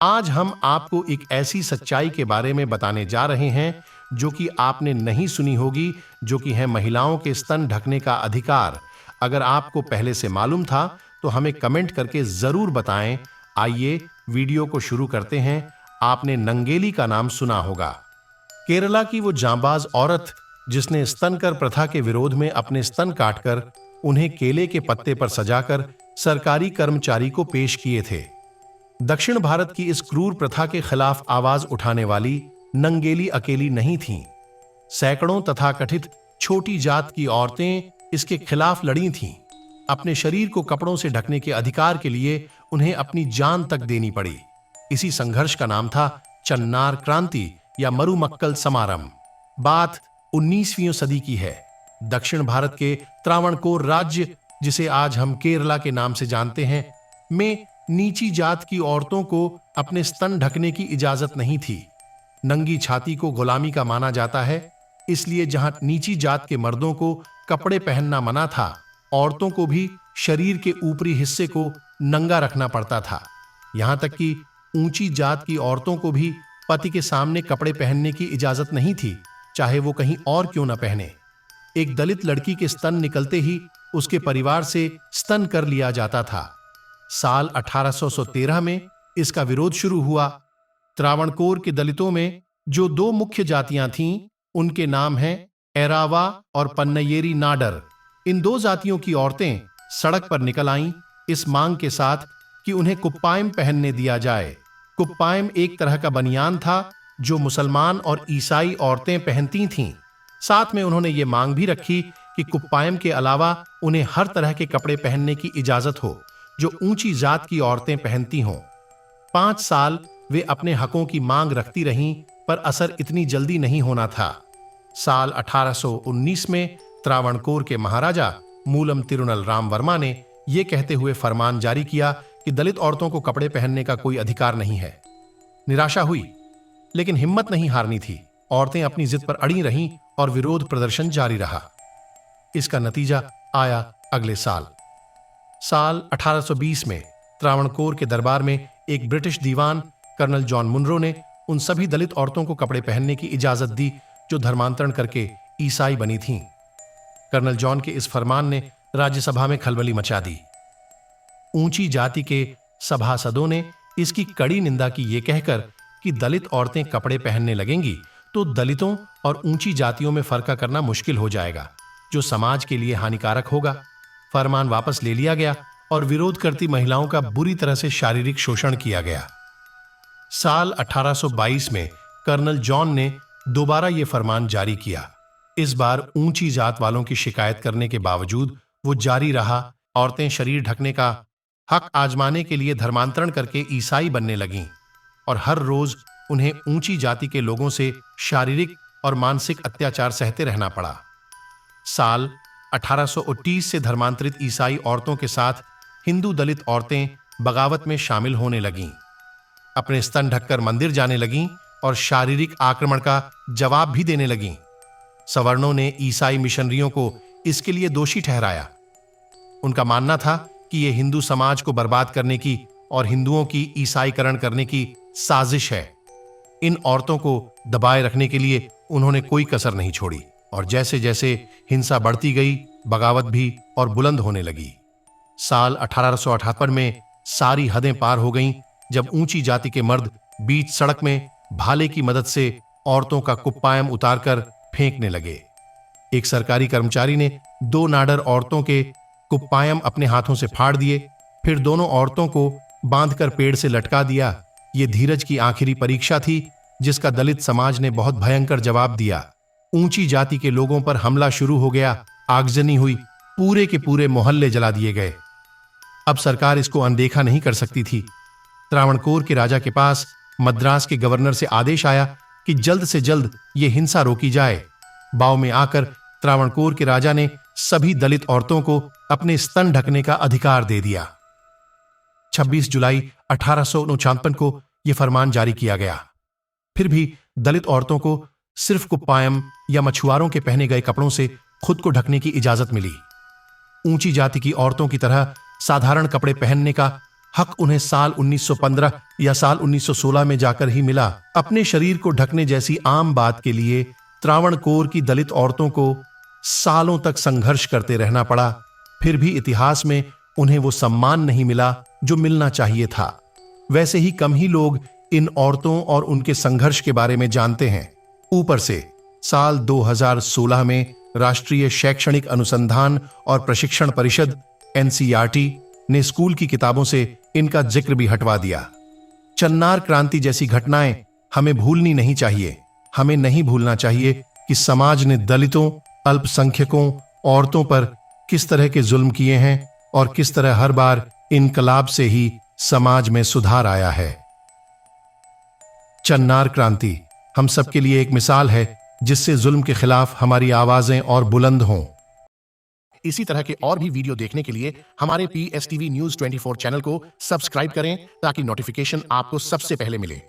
आज हम आपको एक ऐसी सच्चाई के बारे में बताने जा रहे हैं जो कि आपने नहीं सुनी होगी, जो कि है महिलाओं के स्तन ढकने का अधिकार। अगर आपको पहले से मालूम था तो हमें कमेंट करके जरूर बताएं। आइए वीडियो को शुरू करते हैं। आपने नंगेली का नाम सुना होगा। केरला की वो जांबाज औरत जिसने स्तनकर प्रथा के विरोध में अपने स्तन काटकर उन्हें केले के पत्ते पर सजाकर सरकारी कर्मचारी को पेश किए थे। दक्षिण भारत की इस क्रूर प्रथा के खिलाफ आवाज उठाने वाली नंगेली अकेली नहीं थीं। सैकड़ों तथाकथित छोटी जात की औरतें इसके खिलाफ लड़ी थीं। अपने शरीर को कपड़ों से ढकने के अधिकार के लिए उन्हें अपनी जान तक देनी पड़ी। इसी संघर्ष का नाम था चन्नार क्रांति या मरुमक्कल समारंभ। बात 19वीं सदी की है। दक्षिण भारत के त्रावणकोर राज्य, जिसे आज हम केरला के नाम से जानते हैं, में नीची जात की औरतों को अपने स्तन ढकने की इजाजत नहीं थी। नंगी छाती को गुलामी का माना जाता है, इसलिए जहां नीची जात के मर्दों को कपड़े पहनना मना था, औरतों को भी शरीर के ऊपरी हिस्से को नंगा रखना पड़ता था। यहां तक कि ऊंची जात की औरतों को भी पति के सामने कपड़े पहनने की इजाजत नहीं थी, चाहे वो कहीं और क्यों न पहने। एक दलित लड़की के स्तन निकलते ही उसके परिवार से स्तन कर लिया जाता था। साल 1813 में इसका विरोध शुरू हुआ। त्रावणकोर के दलितों में जो दो मुख्य जातियां थीं, उनके नाम हैं एरावा और पन्नयेरी नाडर। इन दो जातियों की औरतें सड़क पर निकल आईं इस मांग के साथ कि उन्हें कुप्पायम पहनने दिया जाए। कुप्पायम एक तरह का बनियान था जो मुसलमान और ईसाई औरतें पहनती थीं। साथ में उन्होंने ये मांग भी रखी कि कुप्पायम के अलावा उन्हें हर तरह के कपड़े पहनने की इजाजत हो जो ऊंची जात की औरतें पहनती हों। 5 साल वे अपने हकों की मांग रखती रहीं, पर असर इतनी जल्दी नहीं होना था। साल 1819 में त्रावणकोर के महाराजा मूलम तिरुनल राम वर्मा ने यह कहते हुए फरमान जारी किया कि दलित औरतों को कपड़े पहनने का कोई अधिकार नहीं है। निराशा हुई, लेकिन हिम्मत नहीं हारनी थी। औरतें अपनी जिद पर अड़ी रहीं और विरोध प्रदर्शन जारी रहा। इसका नतीजा आया अगले साल 1820 में त्रावणकोर के दरबार में एक ब्रिटिश दीवान कर्नल जॉन मुनरो ने उन सभी दलित औरतों को कपड़े पहनने की इजाजत दी जो धर्मांतरण करके ईसाई बनी थीं। कर्नल जॉन के इस फरमान ने राज्यसभा में खलबली मचा दी। ऊंची जाति के सभासदों ने इसकी कड़ी निंदा की, ये कहकर कि दलित औरतें कपड़े पहनने लगेंगी तो दलितों और ऊंची जातियों में फर्क करना मुश्किल हो जाएगा, जो समाज के लिए हानिकारक होगा। फरमान वापस ले लिया गया और विरोध करती महिलाओं का बुरी तरह से शारीरिक शोषण किया गया। साल 1822 में कर्नल जॉन ने दोबारा यह फरमान जारी किया। इस बार ऊंची जात वालों की शिकायत करने के बावजूद वो जारी रहा। औरतें शरीर ढकने का हक आजमाने के लिए धर्मांतरण करके ईसाई बनने लगीं और हर रोज उन्हें ऊंची जाति के लोगों से शारीरिक और मानसिक अत्याचार सहते रहना पड़ा। साल 1829 से धर्मांतरित ईसाई औरतों के साथ हिंदू दलित औरतें बगावत में शामिल होने लगीं, अपने स्तन ढककर मंदिर जाने लगीं और शारीरिक आक्रमण का जवाब भी देने लगीं। सवर्णों ने ईसाई मिशनरियों को इसके लिए दोषी ठहराया। उनका मानना था कि यह हिंदू समाज को बर्बाद करने की और हिंदुओं की ईसाईकरण करने की साजिश है। इन औरतों को दबाए रखने के लिए उन्होंने कोई कसर नहीं छोड़ी और जैसे जैसे हिंसा बढ़ती गई, बगावत भी और बुलंद होने लगी। साल 1878 में सारी हदें पार हो गईं जब ऊंची जाति के मर्द बीच सड़क में भाले की मदद से औरतों का कुप्पायम उतारकर फेंकने लगे। एक सरकारी कर्मचारी ने 2 नाडर औरतों के कुप्पायम अपने हाथों से फाड़ दिए, फिर दोनों औरतों को बांधकर पेड़ से लटका दिया। यह धीरज की आखिरी परीक्षा थी, जिसका दलित समाज ने बहुत भयंकर जवाब दिया। ऊंची जाति के लोगों पर हमला शुरू हो गया, आगजनी हुई, पूरे के पूरे मोहल्ले जला दिए गए। अब सरकार इसको अनदेखा नहीं कर सकती थी। त्रावणकोर के राजा के पास मद्रास के गवर्नर से आदेश आया कि जल्द से जल्द यह हिंसा रोकी जाए। बाव में आकर त्रावणकोर के राजा ने सभी दलित औरतों को अपने स्तन ढकने का अधिकार दे दिया। 26 जुलाई 1849 को यह फरमान जारी किया गया। फिर भी दलित औरतों को सिर्फ कुप्पायम या मछुआरों के पहने गए कपड़ों से खुद को ढकने की इजाजत मिली। ऊंची जाति की औरतों की तरह साधारण कपड़े पहनने का हक उन्हें साल 1915 या साल 1916 में जाकर ही मिला। अपने शरीर को ढकने जैसी आम बात के लिए त्रावणकोर की दलित औरतों को सालों तक संघर्ष करते रहना पड़ा। फिर भी इतिहास में उन्हें वो सम्मान नहीं मिला जो मिलना चाहिए था। वैसे ही कम ही लोग इन औरतों और उनके संघर्ष के बारे में जानते हैं। ऊपर से साल 2016 में राष्ट्रीय शैक्षणिक अनुसंधान और प्रशिक्षण परिषद NCERT ने स्कूल की किताबों से इनका जिक्र भी हटवा दिया। चन्नार क्रांति जैसी घटनाएं हमें भूलनी नहीं चाहिए। हमें नहीं भूलना चाहिए कि समाज ने दलितों, अल्पसंख्यकों, औरतों पर किस तरह के जुल्म किए हैं और किस तरह हर बार इनकलाब से ही समाज में सुधार आया है। चन्नार क्रांति हम सबके लिए एक मिसाल है जिससे जुल्म के खिलाफ हमारी आवाजें और बुलंद हों। इसी तरह के और भी वीडियो देखने के लिए हमारे PSTV News 24 चैनल को सब्सक्राइब करें ताकि नोटिफिकेशन आपको सबसे पहले मिले।